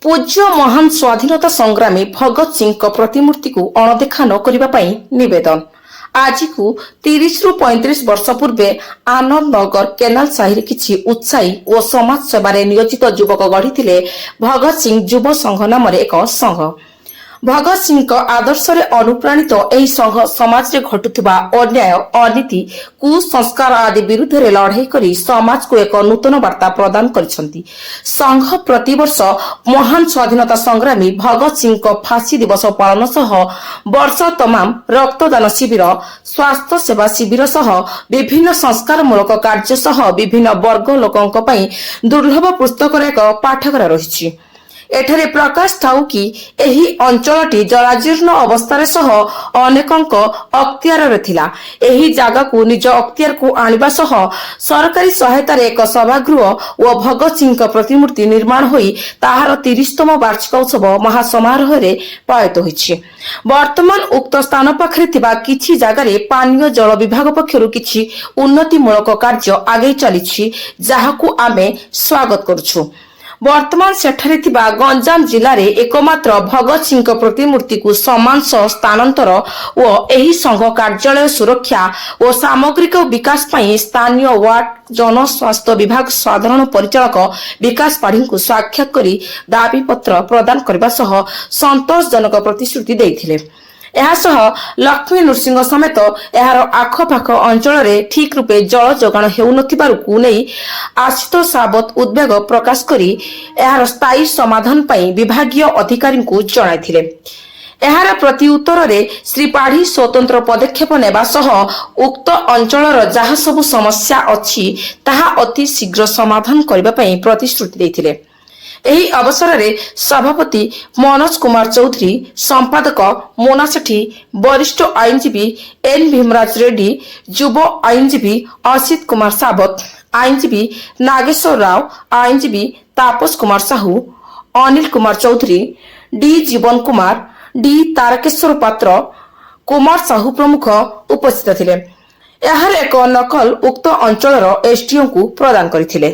ପୂଜ୍ୟ ମହାନ ସ୍ୱାଧୀନତା ସଂଗ୍ରାମୀ ଭଗତ ସିଂଙ୍କ ପ୍ରତିମୂର୍ତ୍ତି କୁ ଅଣଦେଖା ନ କରିବା ପାଇଁ ନିବେଦନ। ଆଜିକୁ 30ରୁ 35 ବର୍ଷ ପୂର୍ବେ ଆନନ୍ଦନଗର କେନାଲ ସାହିରେ କିଛି ଉତ୍ସାହୀ ଓ ସମାଜ ସେବାରେ ନିୟୋଜିତ ଯୁବକ ଗଢ଼ିଥିଲେ ଭଗତ ସିଂ ଯୁବ ସଂଘ ନାମରେ ଏକ ସଂଘ। ଭଗତ ସିଂଙ୍କ ଆଦର୍ଶରେ ଅନୁପ୍ରାଣିତ ଏହି ସଂଘ ସମାଜରେ ଘଟୁଥିବା ଅନ୍ୟାୟ, ଅନୀତି, କୁସଂସ୍କାର ଆଦି ବିରୁଦ୍ଧରେ ଲଢ଼େଇ କରି ସମାଜକୁ ଏକ ନୂତନ ବାର୍ତ୍ତା ପ୍ରଦାନ କରିଛନ୍ତି। ସଂଘ ପ୍ରତିବର୍ଷ ମହାନ ସ୍ୱାଧୀନତା ସଂଗ୍ରାମୀ ଭଗତ ସିଂଙ୍କ ଫାଶୀ ଦିବସ ପାଳନ ସହ ବର୍ଷ ତମାମ ରକ୍ତଦାନ ଶିବିର, ସ୍ୱାସ୍ଥ୍ୟ ସେବା ଶିବିର ସହ ବିଭିନ୍ନ ସଂସ୍କାରମୂଳକ କାର୍ଯ୍ୟ ସହ ବିଭିନ୍ନ ବର୍ଗ ଲୋକଙ୍କ ପାଇଁ ଦୁର୍ଲଭ ପୁସ୍ତକର ଏକ ପାଠାଗାର ରହିଛି। ଏଠାରେ ପ୍ରକାଶ ଥାଉ କି ଏହି ଅଞ୍ଚଳଟି ଜରାଜୀର୍ଣ୍ଣ ଅବସ୍ଥାରେ ସହ ଅନେକଙ୍କ ଅକ୍ତିଆରରେ ଥିଲା। ଏହି ଜାଗାକୁ ନିଜ ଅକ୍ତିଆରକୁ ଆଣିବା ସହ ସରକାରୀ ସହାୟତାରେ ଏକ ସଭାଗୃହ ଓ ଭଗତ ସିଂଙ୍କ ପ୍ରତିମୂର୍ତ୍ତି ନିର୍ମାଣ ହୋଇ ତାହାର 30ତମ ବାର୍ଷିକ ଉତ୍ସବ ମହାସମାରୋହରେ ପାଳିତ ହୋଇଛି। ବର୍ତ୍ତମାନ ଉକ୍ତ ସ୍ଥାନ ପାଖରେ ଥିବା କିଛି ଜାଗାରେ ପାନୀୟ ଜଳ ବିଭାଗ ପକ୍ଷରୁ କିଛି ଉନ୍ନତିମୂଳକ କାର୍ଯ୍ୟ ଆଗେଇ ଚାଲିଛି, ଯାହାକୁ ଆମେ ସ୍ୱାଗତ କରୁଛୁ। ବର୍ତ୍ତମାନ ସେଠାରେ ଥିବା ଗଞ୍ଜାମ ଜିଲ୍ଲାରେ ଏକମାତ୍ର ଭଗତ ସିଂଙ୍କ ପ୍ରତିମୂର୍ତ୍ତିକୁ ସମାନ ସହ ସ୍ଥାନାନ୍ତର ଓ ଏହି ସଂଘ କାର୍ଯ୍ୟାଳୟ ସୁରକ୍ଷା ଓ ସାମଗ୍ରିକ ବିକାଶ ପାଇଁ ସ୍ଥାନୀୟ ୱାର୍ଡ ଜନସ୍ୱାସ୍ଥ୍ୟ ବିଭାଗ ସାଧାରଣ ପରିଚାଳକ ବିକାଶ ପାଢ଼ୀଙ୍କୁ ସାକ୍ଷାତ କରି ଦାବିପତ୍ର ପ୍ରଦାନ କରିବା ସହ ସନ୍ତୋଷଜନକ ପ୍ରତିଶ୍ରୁତି ଦେଇଥିଲେ। ଏହାସହ ଲକ୍ଷ୍ମୀ ନୃସିଂହ ସମେତ ଏହାର ଆଖପାଖ ଅଞ୍ଚଳରେ ଠିକ୍ ରୂପେ ଜଳ ଯୋଗାଣ ହେଉନଥିବାରୁ ନେଇ ଆଶୁତୋଷ ସାବତ ଉଦ୍ବେଗ ପ୍ରକାଶ କରି ଏହାର ସ୍ଥାୟୀ ସମାଧାନ ପାଇଁ ବିଭାଗୀୟ ଅଧିକାରୀଙ୍କୁ ଜଣାଇଥିଲେ। ଏହାର ପ୍ରତି ଉତ୍ତରରେ ଶ୍ରୀ ପାଢ଼ୀ ସ୍ୱତନ୍ତ୍ର ପଦକ୍ଷେପ ନେବା ସହ ଉକ୍ତ ଅଞ୍ଚଳର ଯାହା ସବୁ ସମସ୍ୟା ଅଛି ତାହା ଅତି ଶୀଘ୍ର ସମାଧାନ କରିବା ପାଇଁ ପ୍ରତିଶ୍ରୁତି ଦେଇଥିଲେ। ଏହି ଅବସରରେ ସଭାପତି ମନୋଜ କୁମାର ଚୌଧୁରୀ, ସମ୍ପାଦକ ମୋନା ସେଠୀ, ବରିଷ୍ଠ ଆଇନଜୀବୀ ଏନ୍ ଭୀମରାଜ ରେଡ୍ଡି, ଯୁବ ଆଇନଜୀବୀ ଅସିତ କୁମାର ସାବତ, ଆଇନଜୀବୀ ନାଗେଶ୍ୱର ରାଓ, ଆଇନଜୀବୀ ତାପସ କୁମାର ସାହୁ, ଅନିଲ କୁମାର ଚୌଧୁରୀ, ଡି ଜୀବନ କୁମାର, ଡି ତାରକେଶ୍ୱର ପାତ୍ର, କୁମାର ସାହୁ ପ୍ରମୁଖ ଉପସ୍ଥିତ ଥିଲେ। ଏହାର ଏକ ନକଲ ଉକ୍ତ ଅଞ୍ଚଳର ଏସଡିଓଙ୍କୁ ପ୍ରଦାନ କରିଥିଲେ।